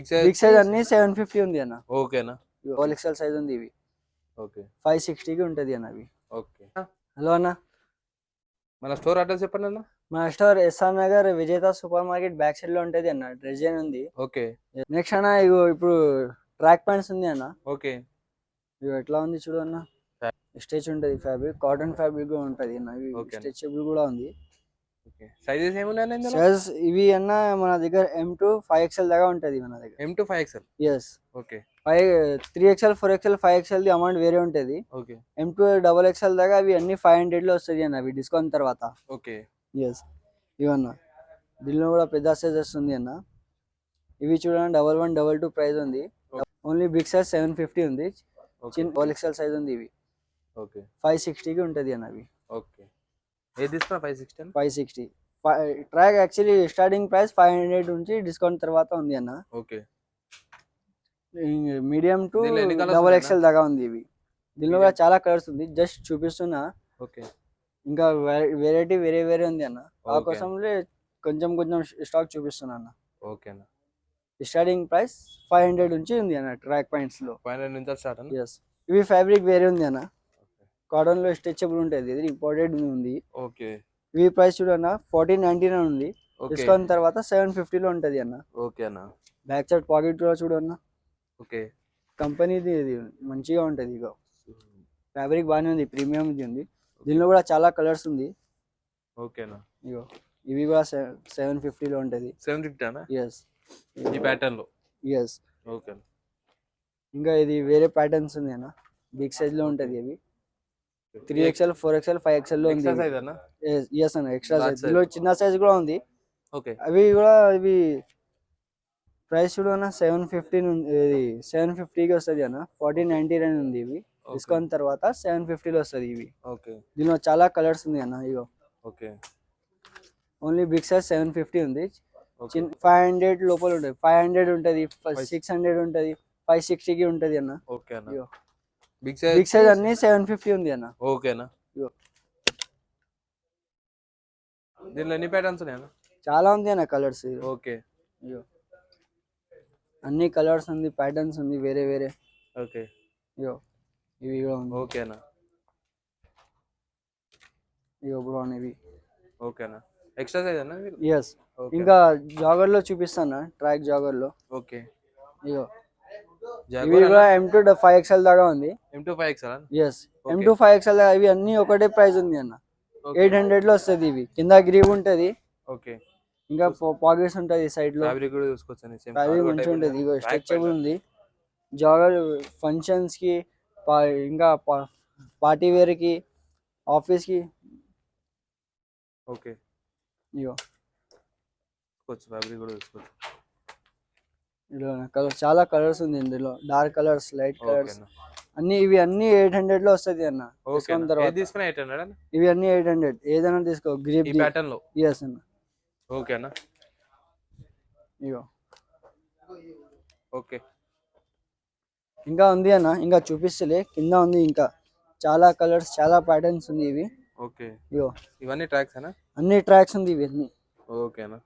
Big size అన్ని 750 ఉంది అన్న. ఓకేనా. డబల్ ఎక్స్ఎల్ సైజ్ ఉంది ఇవి. ఓకే 560కి ఉంటుంది అన్న అవి. ఓకే. హలో అన్న, మన స్టోర్ అడ్రస్ చెప్పండి అన్న. మన స్టోర్ ఎస్ఆర్ నగర్ విజేత సూపర్ మార్కెట్ బ్యాక్ సైడ్ లో ఉంటది అన్న. డ్రెజన్ ఉంది. ఓకే. నెక్స్ట్ అన్న ఇగో ఇప్పుడు ట్రాక్ ప్యాంట్స్ ఉంది అన్న. ఓకే. ఇగో ఎట్లా ఉంది చూడు అన్న. స్ట్రెచ్ ఉంటది ఫ్యాబ్రిక్, కాటన్ ఫ్యాబ్రిక్ కూడా ఉంటది అన్న. స్ట్రెచబుల్ కూడా ఉంది. ఓకే. సైజెస్ ఏమున్నాయి ఇందులో? సైజ్ ఇవి అన్న మన దగ్గర M2 5XL దాకా ఉంటది మన దగ్గర. M2 5XL. yes. Okay. 3XL 4XL 5XL the amount వేరే ఉంటది. ఓకే. M2 XXL దాకా అవి అన్ని 500 లో వస్తుంది అన్న అవి డిస్కౌంట్ తర్వాత. ఓకే. yes. ఇవన్న దీనిలో కూడా పెద్ద సైజ్ వస్తుంది అన్న. ఇవి చూడండి 1122 ప్రైస్ ఉంది. ఓన్లీ బిగ్ సైజ్ 750 ఉంది. చిన్న XL సైజ్ ఉంది ఇవి. ఓకే 560కి ఉంటది అన్న అవి. ఓకే. ఏది తీసుకున్నా 560? 560. ట్రాక్ యాక్చువల్లీ స్టార్టింగ్ ప్రైస్ 500 నుంచి డిస్కౌంట్ తర్వాత ఉంది అన్న. ఓకే. మీడియం టు XXL దాకా ఉంది ఇవి. దీనిలో కూడా చాలా కలర్స్ ఉంది, జస్ట్ చూపిస్తున్నా. ఓకే. ఇంకా వెరైటీ వేరే వేరే ఉంది అన్న. ఆ కోసం కొంచెం కొంచెం స్టాక్ చూపిస్తున్నా అన్న. ఓకే అన్న. స్టార్టింగ్ ప్రైస్ 500 నుంచి ఉంది అన్న ట్రాక్ పాయింట్స్ లో. 500 నుంచి స్టార్ట్ అన్న. yes. ఇవి ఫ్యాబ్రిక్ వేరే ఉంది అన్న. కాటన్ లో స్ట్రెచబుల్ ఉంటుంది, ఇది ఇంపోర్టెడ్ ఉంది. ఓకే. ఇవి ప్రైస్ చూడన్న 1499 ఉంది. డిస్కౌంట్ తర్వాత 750 లో ఉంటది అన్న. ఓకే అన్న. బ్యాక్ సైడ్ పాకెట్ కూడా చూడన్న. ఓకే. కంపెనీది ఇది మంచిగా ఉంటది. ఇగో ఫ్యాబ్రిక్ బాగానే ఉంది, ప్రీమియం ఉంది. దీనిలో కూడా చాలా కలర్స్ ఉంది. ఓకేనా. ఇగో ఇవి కూడా 750 లో ఉంటది. 750 అన్న. yes. ఈ ప్యాటర్న్ లో. yes. ఓకే. ఇంకా ఇది వేరే ప్యాటర్న్స్ ఉంది అన్న. బిగ్ సైజ్ లో ఉంటది అవి. 3XL 4XL 5XL లో ఉంది. ఎక్స్ట్రా సైజ్ అన్న. yes అన్న, ఎక్స్ట్రా సైజ్. దీనిలో చిన్న సైజ్ కూడా ఉంది. ఓకే. అవి కూడా ఇవి ప్రైస్ చూడు అన్న 750కి వస్తుంది అన్న. 1499 ఉంది ఇవి. డిస్కౌంట్ తర్వాత 750 లో వస్తుంది ఇవి. ఓకే. దీనిలో చాలా కలర్స్ ఉంది అన్న. ఇగో ఓకే. ఓన్లీ బిగ్ సైజ్ 750 ఉంది. 500 లోపల ఉంటుంది. 500 ఉంటుంది, 600 ఉంటుంది, 560కి ఉంటుంది అన్న. ఓకే అన్న. ఇగో బిగ్ సైజ్ అన్ని 750 ఉంది అన్న. ఓకేనా. దీనిలో ఎన్ని ప్యాటర్న్స్ ఉన్నాయి అన్న? చాలా ఉంది అన్న కలర్స్. ఓకే. ఇగో అన్ని కలర్స్ ఉంది, ప్యాటర్న్స్ ఉంది వేరే వేరే. ఓకే. ఇగో ఇవి కూడా ఉంది. ఓకేనా. ఇగో బ్రౌన్ ఇవి. ఓకేనా. ఎక్స్ట్రా సైజ్ అన్న? yes. ఇంకా జాగర్ లో చూపిస్తాను, ట్రాక్ జాగర్ లో. ఓకే. ఇగో ఇవి కూడా M2 5XL దాకా ఉంది. M2 5XL అన్న. yes. M2 5XL దాకా ఇవి అన్ని ఒకటే ప్రైస్ ఉంది అన్న. 800 లో వస్తుంది ఇవి. కింద గ్రీవ్ ఉంటది. ఓకే. ఇంకా పాకెట్స్ ఉంటది సైడ్ లో. ఫ్యాబ్రిక్ కూడా చూసుకోవచ్చు. ఫ్యాబ్రిక్ మంచిగా ఉంటది. ఇగో స్ట్రెచబుల్ ఉంది. జాగర్ ఫంక్షన్స్ కి, ఇంకా పార్టీ వేర్ కి, ఆఫీస్ కి. ఓకే. ఇగో ఫ్యాబ్రిక్ కూడా చూసుకోవచ్చు. ఇందులో కలర్ చాలా కలర్స్ ఉంది. ఇందులో డార్క్ కలర్స్, లైట్ కలర్స్ అన్ని. ఇవి అన్ని 800 లో వస్తుంది అన్న. డిస్కౌంట్ తర్వాత తీసుకున్నా 800 అన్న. ఇవి అన్ని 800. ఏదైనా తీసుకో. గ్రీప్ ఈ ప్యాటర్న్ లో. yes అన్న. ఓకేనా. ఇగో ఓకే. ఇంకా ఉంది అన్న, ఇంకా చూపిస్తలే. కింద ఉంది ఇంకా చాలా కలర్స్, చాలా ప్యాటర్న్స్ ఉంది ఇవి. ఓకే. ఇగో ఇవన్నీ ట్రాక్స్ అన్న. అన్ని ట్రాక్స్ ఉంది ఇవి అన్ని. ఓకేనా.